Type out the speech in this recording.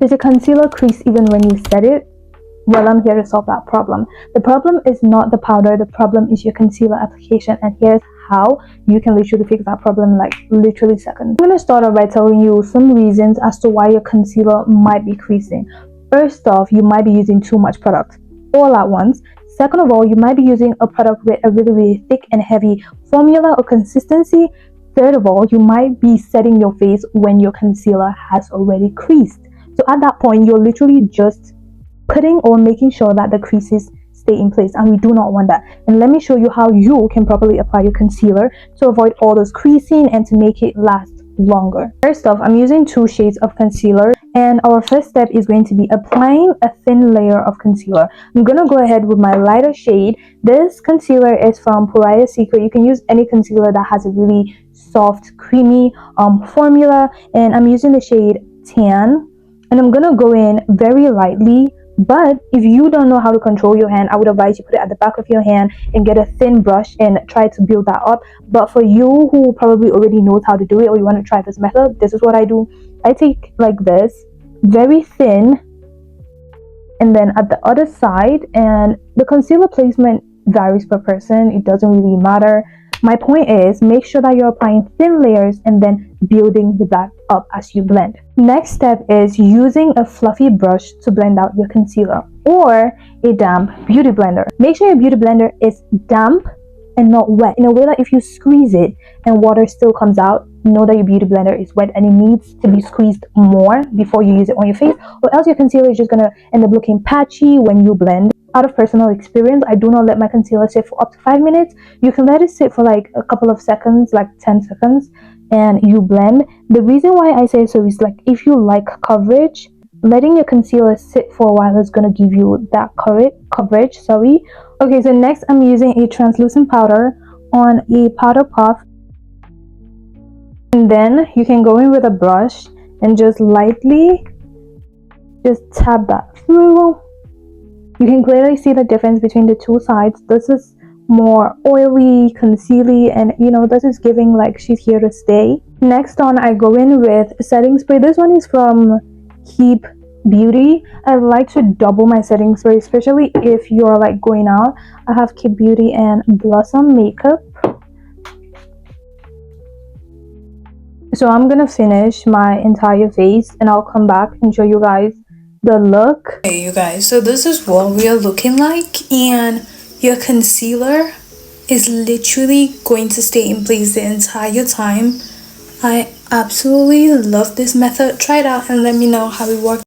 Does your concealer crease even when you set it? Well, I'm here to solve that problem. The problem is not the powder, the problem is your concealer application, and here's how you can literally fix that problem in like literally seconds. I'm going to start off by telling you some reasons as to why your concealer might be creasing. First off, you might be using too much product all at once. Second of all, you might be using a product with a really thick and heavy formula or consistency. Third of all, you might be setting your face when your concealer has already creased. So at that point, you're literally just putting or making sure that the creases stay in place, and we do not want that. And let me show you how you can properly apply your concealer to avoid all those creasing and to make it last longer. First off, I'm using 2 shades of concealer, and our first step is going to be applying a thin layer of concealer. I'm gonna go ahead with my lighter shade. This concealer is from Pariah's Secret. You can use any concealer that has a really soft, creamy formula, and I'm using the shade Tan, and I'm gonna go in very lightly. But if you don't know how to control your hand, I would advise you put it at the back of your hand and get a thin brush and try to build that up. But for you who probably already knows how to do it, or you want to try this method, this is what I do. I take like this, very thin, and then at the other side, and the concealer placement varies per person, it doesn't really matter. My point is, make sure that you're applying thin layers and then building that up as you blend. Next step is using a fluffy brush to blend out your concealer, or a damp beauty blender. Make sure your beauty blender is damp and not wet, in a way that if you squeeze it and water still comes out, know that your beauty blender is wet and it needs to be squeezed more before you use it on your face, or else your concealer is just gonna end up looking patchy when you blend. Out of personal experience, I do not let my concealer sit for up to 5 minutes. You can let it sit for like a couple of seconds, like 10 seconds, and you blend. The reason why I say so is like, if you like coverage, letting your concealer sit for a while is going to give you that coverage. Okay, so next I'm using a translucent powder on a powder puff, and then you can go in with a brush and just lightly just tap that through. You can clearly see the difference between the 2 sides. This is more oily, concealy, and you know, this is giving like she's here to stay. Next on, I go in with setting spray. This one is from Keep Beauty. I like to double my setting spray, especially if you're like going out. I have Keep Beauty and Blossom Makeup. So I'm gonna finish my entire face and I'll come back and show you guys the look. Okay, you guys, so this is what we are looking like, and your concealer is literally going to stay in place the entire time. I absolutely love this method. Try it out and let me know how it works.